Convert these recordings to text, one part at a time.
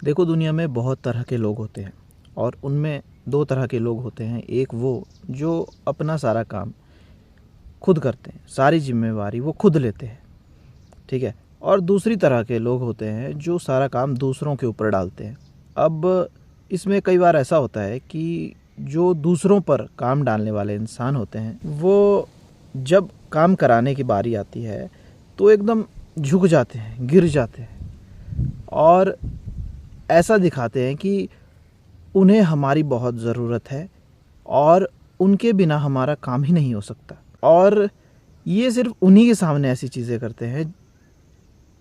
देखो, दुनिया में बहुत तरह के लोग होते हैं और उनमें दो तरह के लोग होते हैं। एक वो जो अपना सारा काम खुद करते हैं, सारी जिम्मेवारी वो खुद लेते हैं, ठीक है। और दूसरी तरह के लोग होते हैं जो सारा काम दूसरों के ऊपर डालते हैं। अब इसमें कई बार ऐसा होता है कि जो दूसरों पर काम डालने वाले इंसान होते हैं वो जब काम कराने की बारी आती है तो एकदम झुक जाते हैं, गिर जाते हैं और ऐसा दिखाते हैं कि उन्हें हमारी बहुत ज़रूरत है और उनके बिना हमारा काम ही नहीं हो सकता। और ये सिर्फ उन्हीं के सामने ऐसी चीज़ें करते हैं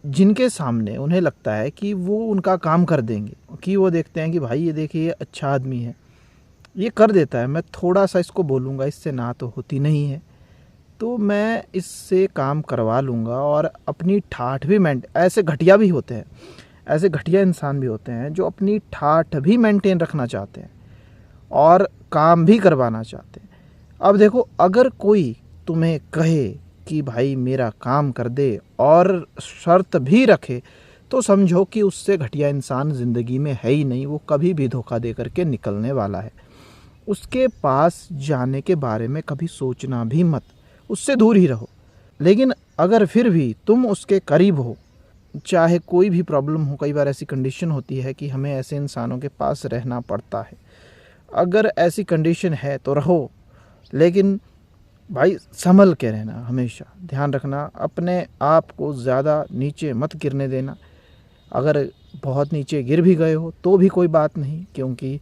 जिनके सामने उन्हें लगता है कि वो उनका काम कर देंगे, कि वो देखते हैं कि भाई ये देखिए ये अच्छा आदमी है, ये कर देता है, मैं थोड़ा सा इसको बोलूँगा, इससे ना तो होती नहीं है तो मैं इससे काम करवा लूँगा। और अपनी ठाठ भी ऐसे घटिया भी होते हैं, ऐसे घटिया इंसान भी होते हैं जो अपनी ठाठ भी मेंटेन रखना चाहते हैं और काम भी करवाना चाहते हैं। अब देखो, अगर कोई तुम्हें कहे कि भाई मेरा काम कर दे और शर्त भी रखे तो समझो कि उससे घटिया इंसान ज़िंदगी में है ही नहीं, वो कभी भी धोखा दे करके निकलने वाला है। उसके पास जाने के बारे में कभी सोचना भी मत, उससे दूर ही रहो। लेकिन अगर फिर भी तुम उसके करीब हो, चाहे कोई भी प्रॉब्लम हो, कई बार ऐसी कंडीशन होती है कि हमें ऐसे इंसानों के पास रहना पड़ता है। अगर ऐसी कंडीशन है तो रहो, लेकिन भाई संभल के रहना, हमेशा ध्यान रखना, अपने आप को ज़्यादा नीचे मत गिरने देना। अगर बहुत नीचे गिर भी गए हो तो भी कोई बात नहीं, क्योंकि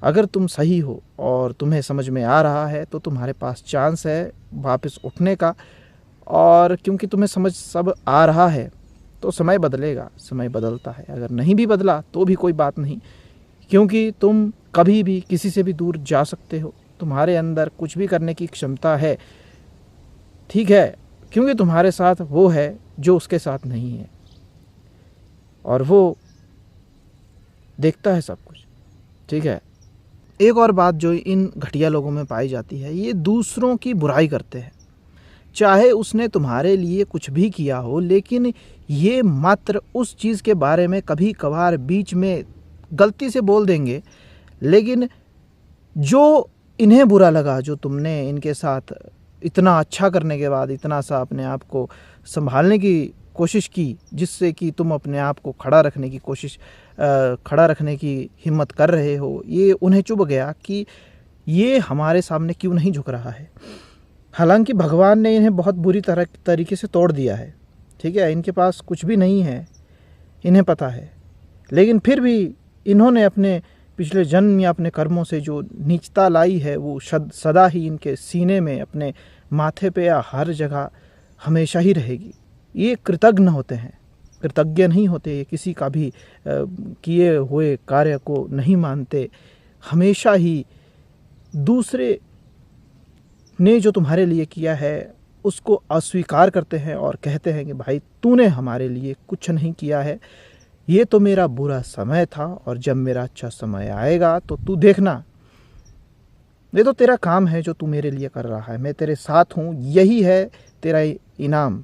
अगर तुम सही हो और तुम्हें समझ में आ रहा है तो तुम्हारे पास चांस है वापस उठने का। और क्योंकि तुम्हें समझ सब आ रहा है तो समय बदलेगा, समय बदलता है। अगर नहीं भी बदला तो भी कोई बात नहीं, क्योंकि तुम कभी भी किसी से भी दूर जा सकते हो। तुम्हारे अंदर कुछ भी करने की क्षमता है, ठीक है, क्योंकि तुम्हारे साथ वो है जो उसके साथ नहीं है और वो देखता है सब कुछ, ठीक है। एक और बात जो इन घटिया लोगों में पाई जाती है, ये दूसरों की बुराई करते हैं। चाहे उसने तुम्हारे लिए कुछ भी किया हो, लेकिन ये मात्र उस चीज़ के बारे में कभी कभार बीच में गलती से बोल देंगे, लेकिन जो इन्हें बुरा लगा, जो तुमने इनके साथ इतना अच्छा करने के बाद इतना सा अपने आप को संभालने की कोशिश की, जिससे कि तुम अपने आप को खड़ा रखने की हिम्मत कर रहे हो, ये उन्हें चुभ गया कि ये हमारे सामने क्यों नहीं झुक रहा है। हालांकि भगवान ने इन्हें बहुत बुरी तरीके से तोड़ दिया है, ठीक है, इनके पास कुछ भी नहीं है, इन्हें पता है, लेकिन फिर भी इन्होंने अपने पिछले जन्म या अपने कर्मों से जो नीचता लाई है वो सदा ही इनके सीने में, अपने माथे पे या हर जगह हमेशा ही रहेगी। ये कृतज्ञ होते हैं, कृतज्ञ नहीं होते, ये किसी का भी किए हुए कार्य को नहीं मानते। हमेशा ही दूसरे ने जो तुम्हारे लिए किया है उसको अस्वीकार करते हैं और कहते हैं कि भाई तूने हमारे लिए कुछ नहीं किया है, ये तो मेरा बुरा समय था और जब मेरा अच्छा समय आएगा तो तू देखना, ये तो तेरा काम है जो तू मेरे लिए कर रहा है, मैं तेरे साथ हूँ, यही है तेरा इनाम।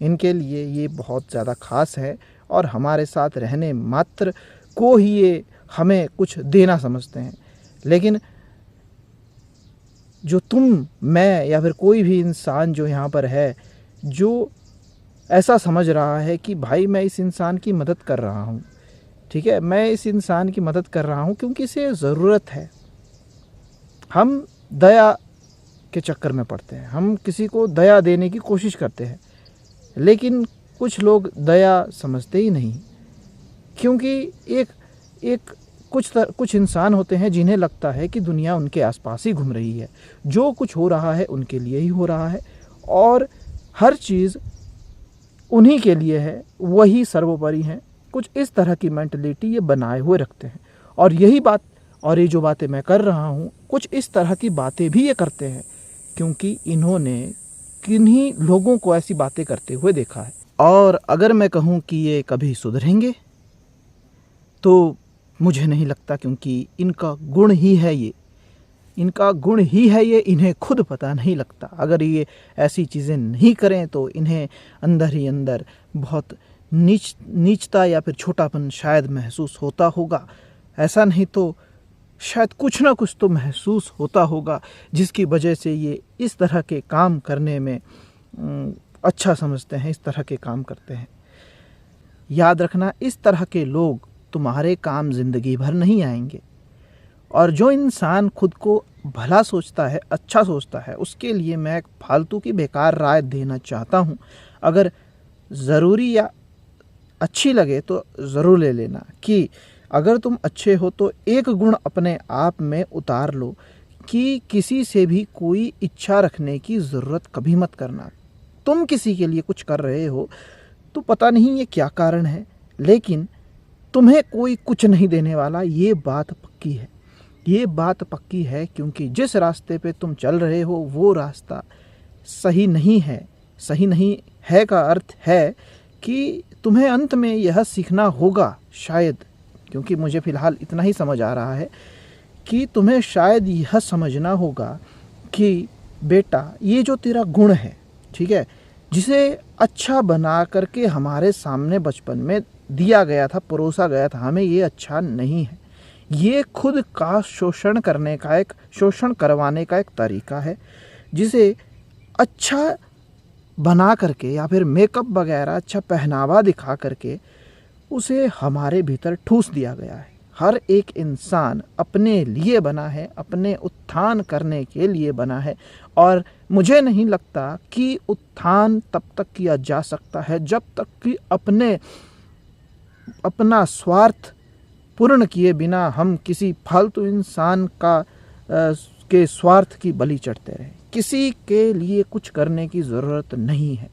इनके लिए ये बहुत ज़्यादा खास है और हमारे साथ रहने मात्र को ही ये हमें कुछ देना समझते हैं। लेकिन जो तुम, मैं या फिर कोई भी इंसान जो यहाँ पर है, जो ऐसा समझ रहा है कि भाई मैं इस इंसान की मदद कर रहा हूँ, ठीक है, मैं इस इंसान की मदद कर रहा हूँ क्योंकि इसे ज़रूरत है। हम दया के चक्कर में पड़ते हैं, हम किसी को दया देने की कोशिश करते हैं, लेकिन कुछ लोग दया समझते ही नहीं, क्योंकि कुछ इंसान होते हैं जिन्हें लगता है कि दुनिया उनके आसपास ही घूम रही है, जो कुछ हो रहा है उनके लिए ही हो रहा है और हर चीज़ उन्हीं के लिए है, वही सर्वोपरि हैं। कुछ इस तरह की मेंटलिटी ये बनाए हुए रखते हैं और यही बात, और ये जो बातें मैं कर रहा हूँ, कुछ इस तरह की बातें भी ये करते हैं क्योंकि इन्होंने किन्हीं लोगों को ऐसी बातें करते हुए देखा है। और अगर मैं कहूँ कि ये कभी सुधरेंगे तो मुझे नहीं लगता, क्योंकि इनका गुण ही है ये, इनका गुण ही है ये, इन्हें खुद पता नहीं लगता। अगर ये ऐसी चीज़ें नहीं करें तो इन्हें अंदर ही अंदर बहुत नीचता या फिर छोटापन शायद महसूस होता होगा। ऐसा नहीं तो शायद कुछ ना कुछ तो महसूस होता होगा जिसकी वजह से ये इस तरह के काम करने में अच्छा समझते हैं, इस तरह के काम करते हैं। याद रखना, इस तरह के लोग तुम्हारे काम ज़िंदगी भर नहीं आएंगे। और जो इंसान खुद को भला सोचता है, अच्छा सोचता है, उसके लिए मैं एक फालतू की बेकार राय देना चाहता हूँ। अगर ज़रूरी या अच्छी लगे तो ज़रूर ले लेना कि अगर तुम अच्छे हो तो एक गुण अपने आप में उतार लो कि किसी से भी कोई इच्छा रखने की ज़रूरत कभी मत करना। तुम किसी के लिए कुछ कर रहे हो तो पता नहीं ये क्या कारण है, लेकिन तुम्हें कोई कुछ नहीं देने वाला, ये बात पक्की है। ये बात पक्की है क्योंकि जिस रास्ते पे तुम चल रहे हो वो रास्ता सही नहीं है। सही नहीं है का अर्थ है कि तुम्हें अंत में यह सीखना होगा शायद, क्योंकि मुझे फ़िलहाल इतना ही समझ आ रहा है कि तुम्हें शायद यह समझना होगा कि बेटा ये जो तेरा गुण है, ठीक है, जिसे अच्छा बना करके हमारे सामने बचपन में दिया गया था, परोसा गया था हमें, ये अच्छा नहीं है। ये खुद का शोषण करने का एक, शोषण करवाने का एक तरीका है जिसे अच्छा बना करके या फिर मेकअप वगैरह अच्छा पहनावा दिखा करके उसे हमारे भीतर ठूस दिया गया है। हर एक इंसान अपने लिए बना है, अपने उत्थान करने के लिए बना है। और मुझे नहीं लगता कि उत्थान तब तक किया जा सकता है जब तक कि अपना स्वार्थ पूर्ण किए बिना हम किसी फालतू इंसान के स्वार्थ की बलि चढ़ते रहे। किसी के लिए कुछ करने की ज़रूरत नहीं है।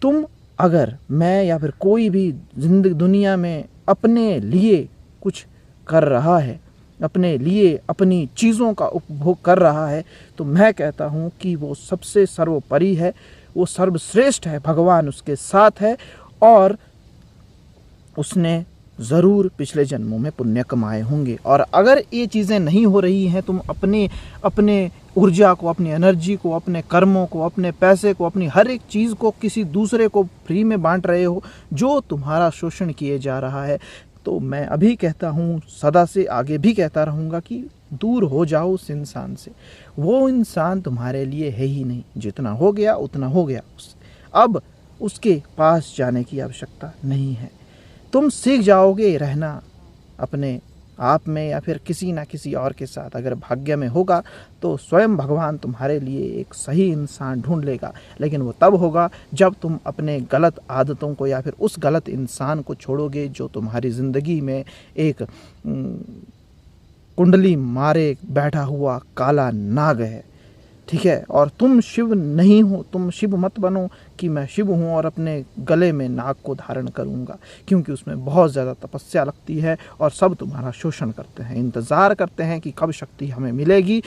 तुम, अगर मैं या फिर कोई भी जिंदगी दुनिया में अपने लिए कुछ कर रहा है, अपने लिए अपनी चीज़ों का उपभोग कर रहा है, तो मैं कहता हूँ कि वो सबसे सर्वोपरि है, वो सर्वश्रेष्ठ है, भगवान उसके साथ है और उसने ज़रूर पिछले जन्मों में पुण्य कमाए होंगे। और अगर ये चीज़ें नहीं हो रही हैं, तुम अपने ऊर्जा को, अपनी एनर्जी को, अपने कर्मों को, अपने पैसे को, अपनी हर एक चीज़ को किसी दूसरे को फ्री में बांट रहे हो जो तुम्हारा शोषण किए जा रहा है, तो मैं अभी कहता हूँ, सदा से आगे भी कहता रहूँगा कि दूर हो जाओ उस इंसान से। वो इंसान तुम्हारे लिए है ही नहीं। जितना हो गया उतना हो गया, अब उसके पास जाने की आवश्यकता नहीं है। तुम सीख जाओगे रहना अपने आप में या फिर किसी ना किसी और के साथ। अगर भाग्य में होगा तो स्वयं भगवान तुम्हारे लिए एक सही इंसान ढूंढ लेगा, लेकिन वो तब होगा जब तुम अपने गलत आदतों को या फिर उस गलत इंसान को छोड़ोगे जो तुम्हारी ज़िंदगी में एक कुंडली मारे बैठा हुआ काला नाग है, ठीक है। और तुम शिव नहीं हो, तुम शिव मत बनो कि मैं शिव हूँ और अपने गले में नाग को धारण करूँगा, क्योंकि उसमें बहुत ज़्यादा तपस्या लगती है और सब तुम्हारा शोषण करते हैं, इंतज़ार करते हैं कि कब शक्ति हमें मिलेगी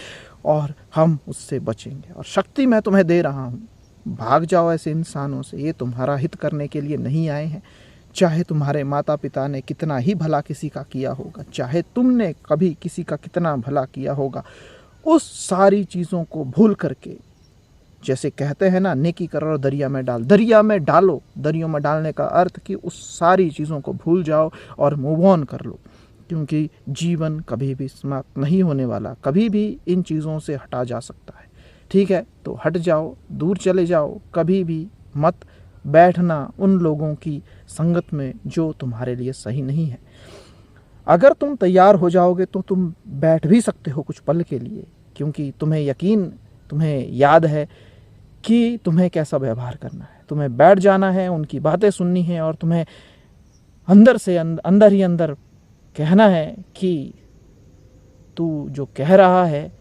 और हम उससे बचेंगे। और शक्ति मैं तुम्हें दे रहा हूँ, भाग जाओ ऐसे इंसानों से। ये तुम्हारा हित करने के लिए नहीं आए हैं। चाहे तुम्हारे माता पिता ने कितना ही भला किसी का किया होगा, चाहे तुमने कभी किसी का कितना भला किया होगा, उस सारी चीज़ों को भूल करके, जैसे कहते हैं ना, नेकी करो और दरिया में डाल, दरिया में डालो। दरिया में डालने का अर्थ कि उस सारी चीज़ों को भूल जाओ और मूव ऑन कर लो, क्योंकि जीवन कभी भी समाप्त नहीं होने वाला, कभी भी इन चीज़ों से हटा जा सकता है, ठीक है। तो हट जाओ, दूर चले जाओ, कभी भी मत बैठना उन लोगों की संगत में जो तुम्हारे लिए सही नहीं है। अगर तुम तैयार हो जाओगे तो तुम बैठ भी सकते हो कुछ पल के लिए, क्योंकि तुम्हें याद है कि तुम्हें कैसा व्यवहार करना है। तुम्हें बैठ जाना है, उनकी बातें सुननी है और तुम्हें अंदर से अंदर ही अंदर कहना है कि तू जो कह रहा है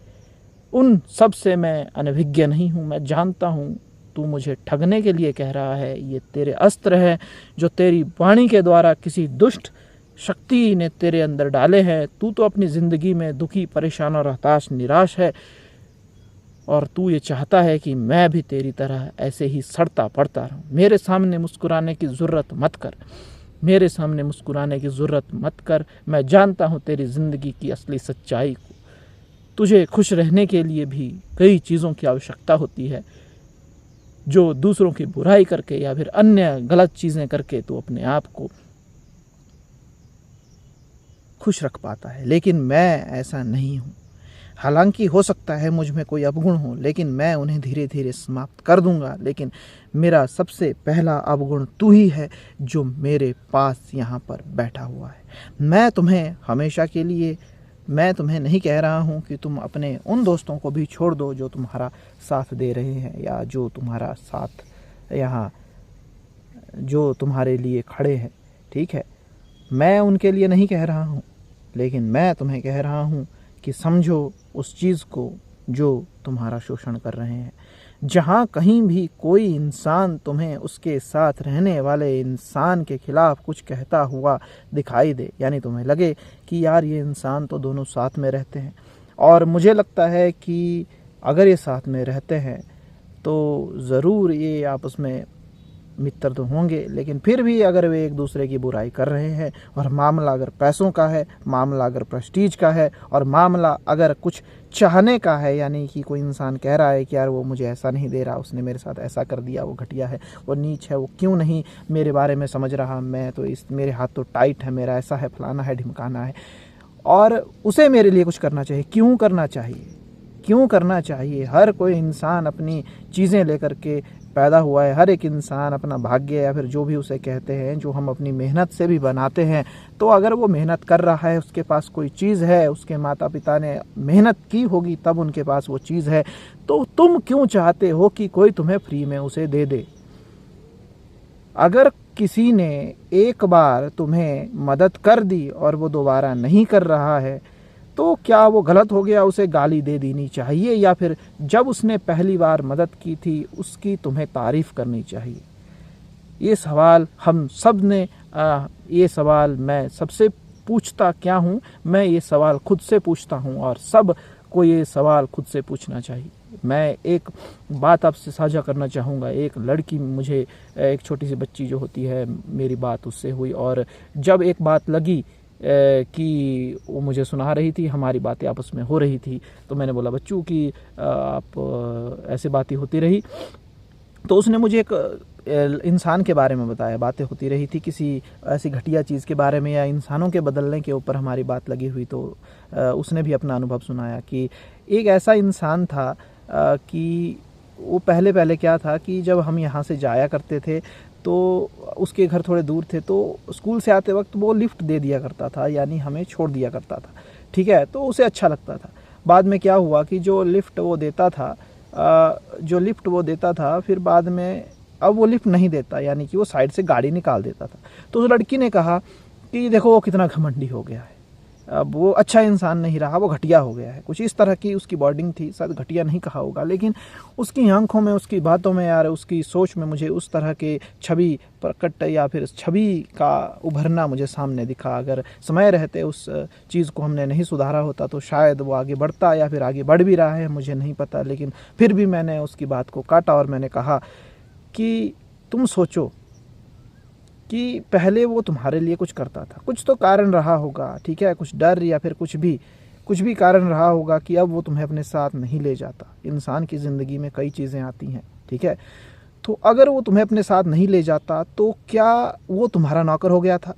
उन सब से मैं अनभिज्ञ नहीं हूँ, मैं जानता हूँ तू मुझे ठगने के लिए कह रहा है। ये तेरे अस्त्र हैं जो तेरी वाणी के द्वारा किसी दुष्ट शक्ति ने तेरे अंदर डाले हैं। तू तो अपनी ज़िंदगी में दुखी, परेशान और हताश, निराश है और तू ये चाहता है कि मैं भी तेरी तरह ऐसे ही सड़ता पड़ता रहूं। मेरे सामने मुस्कुराने की ज़रूरत मत कर, मेरे सामने मुस्कुराने की ज़रूरत मत कर। मैं जानता हूँ तेरी ज़िंदगी की असली सच्चाई को। तुझे खुश रहने के लिए भी कई चीज़ों की आवश्यकता होती है। जो दूसरों की बुराई करके या फिर अन्य गलत चीज़ें करके तू अपने आप को खुश रख पाता है, लेकिन मैं ऐसा नहीं हूँ। हालांकि हो सकता है मुझ में कोई अवगुण हो, लेकिन मैं उन्हें धीरे धीरे समाप्त कर दूंगा। लेकिन मेरा सबसे पहला अवगुण तू ही है जो मेरे पास यहाँ पर बैठा हुआ है। मैं तुम्हें नहीं कह रहा हूँ कि तुम अपने उन दोस्तों को भी छोड़ दो जो तुम्हारा साथ दे रहे हैं या जो तुम्हारा साथ यहाँ जो तुम्हारे लिए खड़े हैं, ठीक है। मैं उनके लिए नहीं कह रहा हूँ, लेकिन मैं तुम्हें कह रहा हूँ कि समझो उस चीज़ को जो तुम्हारा शोषण कर रहे हैं। जहाँ कहीं भी कोई इंसान तुम्हें उसके साथ रहने वाले इंसान के खिलाफ कुछ कहता हुआ दिखाई दे, यानी तुम्हें लगे कि यार ये इंसान तो दोनों साथ में रहते हैं और मुझे लगता है कि अगर ये साथ में रहते हैं तो ज़रूर ये आपस में मित्र तो होंगे, लेकिन फिर भी अगर वे एक दूसरे की बुराई कर रहे हैं और मामला अगर पैसों का है, मामला अगर प्रेस्टीज का है और मामला अगर कुछ चाहने का है, यानी कि कोई इंसान कह रहा है कि यार वो मुझे ऐसा नहीं दे रहा, उसने मेरे साथ ऐसा कर दिया, वो घटिया है, वो नीच है, वो क्यों नहीं मेरे बारे में समझ रहा, मैं तो मेरे हाथ तो टाइट है, मेरा ऐसा है, फलाना है, ढिमकाना है, और उसे मेरे लिए कुछ करना चाहिए। क्यों करना चाहिए? क्यों करना चाहिए? हर कोई इंसान अपनी चीज़ें लेकर के पैदा हुआ है। हर एक इंसान अपना भाग्य या फिर जो भी उसे कहते हैं, जो हम अपनी मेहनत से भी बनाते हैं, तो अगर वो मेहनत कर रहा है, उसके पास कोई चीज़ है, उसके माता पिता ने मेहनत की होगी तब उनके पास वो चीज़ है, तो तुम क्यों चाहते हो कि कोई तुम्हें फ्री में उसे दे दे? अगर किसी ने एक बार तुम्हें मदद कर दी और वो दोबारा नहीं कर रहा है, तो क्या वो गलत हो गया? उसे गाली दे देनी चाहिए या फिर जब उसने पहली बार मदद की थी उसकी तुम्हें तारीफ करनी चाहिए? ये सवाल हम सब ने ये सवाल मैं सबसे पूछता क्या हूँ, मैं ये सवाल खुद से पूछता हूँ और सब को ये सवाल खुद से पूछना चाहिए। मैं एक बात आपसे साझा करना चाहूँगा। एक लड़की, मुझे एक छोटी सी बच्ची जो होती है, मेरी बात उससे हुई और जब एक बात लगी कि वो मुझे सुना रही थी, हमारी बातें आपस में हो रही थी, तो मैंने बोला बच्चू कि आप ऐसे बातें होती रही, तो उसने मुझे एक इंसान के बारे में बताया। बातें होती रही थी किसी ऐसी घटिया चीज़ के बारे में या इंसानों के बदलने के ऊपर हमारी बात लगी हुई, तो उसने भी अपना अनुभव सुनाया कि एक ऐसा इंसान था कि वो पहले क्या था कि जब हम यहाँ से जाया करते थे तो उसके घर थोड़े दूर थे, तो स्कूल से आते वक्त वो लिफ्ट दे दिया करता था, यानी हमें छोड़ दिया करता था, ठीक है। तो उसे अच्छा लगता था। बाद में क्या हुआ कि जो लिफ्ट वो देता था फिर बाद में अब वो लिफ्ट नहीं देता, यानी कि वो साइड से गाड़ी निकाल देता था। तो उस लड़की ने कहा कि देखो वो कितना घमंडी हो गया है, अब वो अच्छा इंसान नहीं रहा, वो घटिया हो गया है। कुछ इस तरह की उसकी बॉर्डिंग थी, शायद घटिया नहीं कहा होगा, लेकिन उसकी आंखों में, उसकी बातों में यार, उसकी सोच में मुझे उस तरह के छवि प्रकट या फिर छवि का उभरना मुझे सामने दिखा। अगर समय रहते उस चीज़ को हमने नहीं सुधारा होता तो शायद वो आगे बढ़ता, या फिर आगे बढ़ भी रहा है मुझे नहीं पता, लेकिन फिर भी मैंने उसकी बात को काटा और मैंने कहा कि तुम सोचो कि पहले वो तुम्हारे लिए कुछ करता था, कुछ तो कारण रहा होगा, ठीक है, कुछ डर या फिर कुछ भी कारण रहा होगा कि अब वो तुम्हें अपने साथ नहीं ले जाता। इंसान की ज़िंदगी में कई चीज़ें आती हैं, ठीक है। तो अगर वो तुम्हें अपने साथ नहीं ले जाता तो क्या वो तुम्हारा नौकर हो गया था?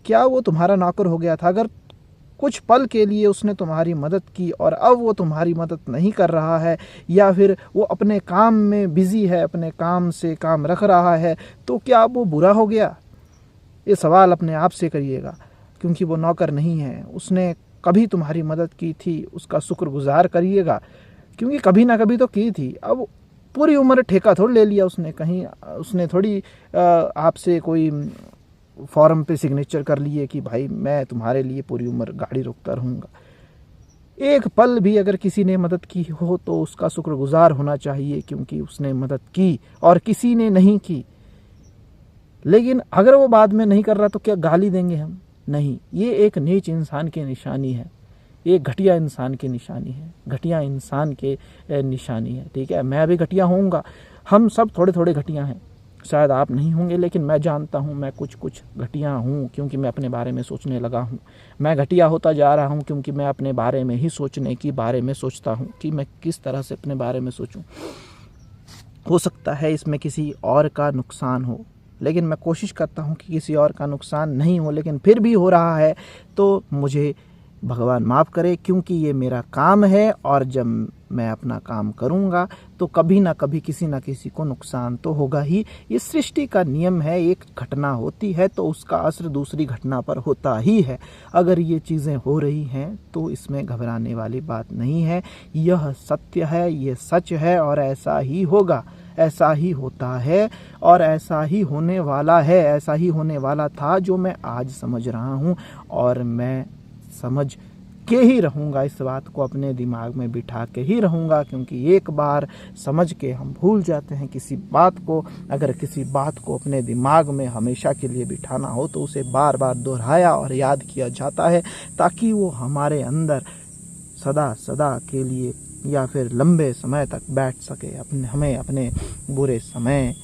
क्या वो तुम्हारा नौकर हो गया था? अगर कुछ पल के लिए उसने तुम्हारी मदद की और अब वो तुम्हारी मदद नहीं कर रहा है या फिर वो अपने काम में बिज़ी है, अपने काम से काम रख रहा है, तो क्या वो बुरा हो गया? ये सवाल अपने आप से करिएगा, क्योंकि वो नौकर नहीं है, उसने कभी तुम्हारी मदद की थी, उसका शुक्रगुजार करिएगा, क्योंकि कभी ना कभी तो की थी। अब पूरी उम्र ठेका थोड़ी ले लिया उसने, कहीं उसने थोड़ी आपसे कोई फॉर्म पे सिग्नेचर कर लिए कि भाई मैं तुम्हारे लिए पूरी उम्र गाड़ी रोकता रहूँगा। एक पल भी अगर किसी ने मदद की हो तो उसका शुक्रगुजार होना चाहिए, क्योंकि उसने मदद की और किसी ने नहीं की। लेकिन अगर वो बाद में नहीं कर रहा तो क्या गाली देंगे हम? नहीं, ये एक नीच इंसान की निशानी है, ये घटिया इंसान की निशानी है, घटिया इंसान के निशानी है, ठीक है। मैं भी घटिया होऊंगा, हम सब थोड़े थोड़े घटिया हैं, शायद आप नहीं होंगे, लेकिन मैं जानता हूँ मैं कुछ घटिया हूँ, क्योंकि मैं अपने बारे में सोचने लगा हूँ। मैं घटिया होता जा रहा हूँ क्योंकि मैं अपने बारे में ही सोचने की बारे में सोचता हूँ कि मैं किस तरह से अपने बारे में सोचूं। हो सकता है इसमें किसी और का नुकसान हो, लेकिन मैं कोशिश करता हूँ कि किसी और का नुकसान नहीं हो, लेकिन फिर भी हो रहा है तो मुझे भगवान माफ़ करे, क्योंकि ये मेरा काम है और जब मैं अपना काम करूँगा तो कभी ना कभी किसी ना किसी को नुकसान तो होगा ही। ये सृष्टि का नियम है, एक घटना होती है तो उसका असर दूसरी घटना पर होता ही है। अगर ये चीज़ें हो रही हैं तो इसमें घबराने वाली बात नहीं है, यह सत्य है, ये सच है और ऐसा ही होगा, ऐसा ही होता है और ऐसा ही होने वाला है, ऐसा ही होने वाला था जो मैं आज समझ रहा हूँ। और मैं समझ के ही रहूँगा, इस बात को अपने दिमाग में बिठा के ही रहूँगा, क्योंकि एक बार समझ के हम भूल जाते हैं किसी बात को। अगर किसी बात को अपने दिमाग में हमेशा के लिए बिठाना हो तो उसे बार बार दोहराया और याद किया जाता है, ताकि वो हमारे अंदर सदा सदा के लिए या फिर लंबे समय तक बैठ सके, हमें अपने बुरे समय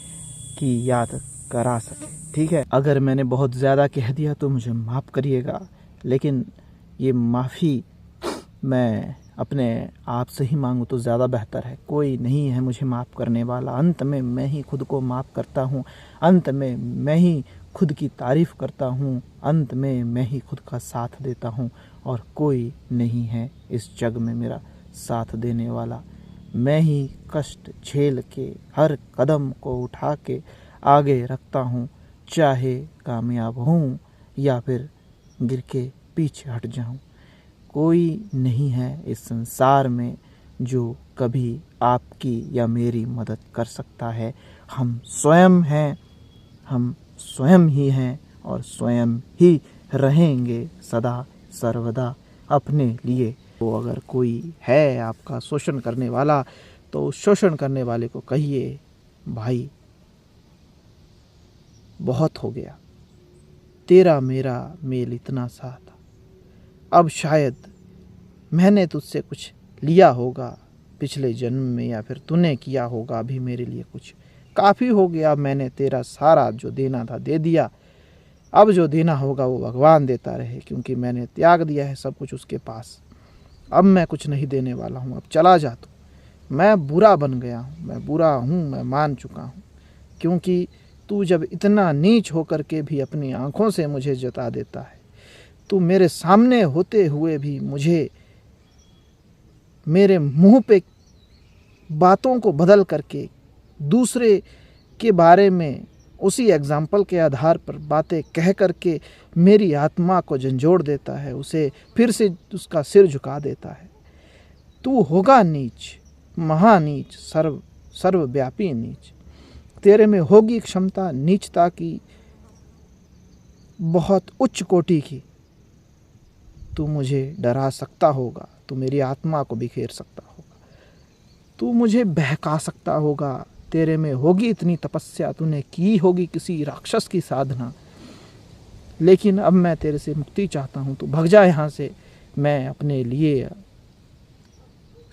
की याद करा सके। ठीक है, अगर मैंने बहुत ज़्यादा कह दिया तो मुझे माफ़ करिएगा, लेकिन ये माफ़ी मैं अपने आप से ही मांगूँ तो ज़्यादा बेहतर है। कोई नहीं है मुझे माफ़ करने वाला। अंत में मैं ही खुद को माफ़ करता हूँ, अंत में मैं ही खुद की तारीफ़ करता हूँ, अंत में मैं ही खुद का साथ देता हूँ और कोई नहीं है इस जग में मेरा साथ देने वाला। मैं ही कष्ट झेल के हर कदम को उठा के आगे रखता हूँ, चाहे कामयाब हूँ या फिर गिर के पीछे हट जाऊँ। कोई नहीं है इस संसार में जो कभी आपकी या मेरी मदद कर सकता है। हम स्वयं हैं, हम स्वयं ही हैं और स्वयं ही रहेंगे सदा सर्वदा अपने लिए। तो अगर कोई है आपका शोषण करने वाला तो उस शोषण करने वाले को कहिए, भाई बहुत हो गया, तेरा मेरा मेल इतना सा था, अब शायद मैंने तुझसे कुछ लिया होगा पिछले जन्म में या फिर तूने किया होगा अभी मेरे लिए कुछ, काफ़ी हो गया, मैंने तेरा सारा जो देना था दे दिया, अब जो देना होगा वो भगवान देता रहे, क्योंकि मैंने त्याग दिया है सब कुछ उसके पास। अब मैं कुछ नहीं देने वाला हूँ, अब चला जा तू। मैं बुरा बन गया हूँ, मैं बुरा हूँ, मैं मान चुका हूँ, क्योंकि तू जब इतना नीच होकर के भी अपनी आँखों से मुझे जता देता है, तू मेरे सामने होते हुए भी मुझे मेरे मुंह पे बातों को बदल करके दूसरे के बारे में उसी एग्जाम्पल के आधार पर बातें कह करके मेरी आत्मा को झंझोड़ देता है, उसे फिर से उसका सिर झुका देता है। तू होगा नीच, महानीच, सर्वव्यापी नीच। तेरे में होगी क्षमता नीचता की, बहुत उच्च कोटि की। तू मुझे डरा सकता होगा, तू मेरी आत्मा को बिखेर सकता होगा, तू मुझे बहका सकता होगा, तेरे में होगी इतनी तपस्या, तूने की होगी किसी राक्षस की साधना, लेकिन अब मैं तेरे से मुक्ति चाहता हूँ, तू भग जा यहाँ से। मैं अपने लिए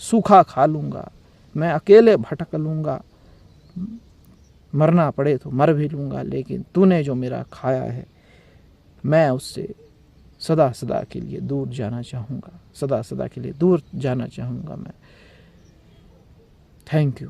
सूखा खा लूँगा, मैं अकेले भटक लूँगा, मरना पड़े तो मर भी लूँगा, लेकिन तूने जो मेरा खाया है मैं उससे सदा सदा के लिए दूर जाना चाहूँगा, सदा सदा के लिए दूर जाना चाहूँगा मैं। Thank you.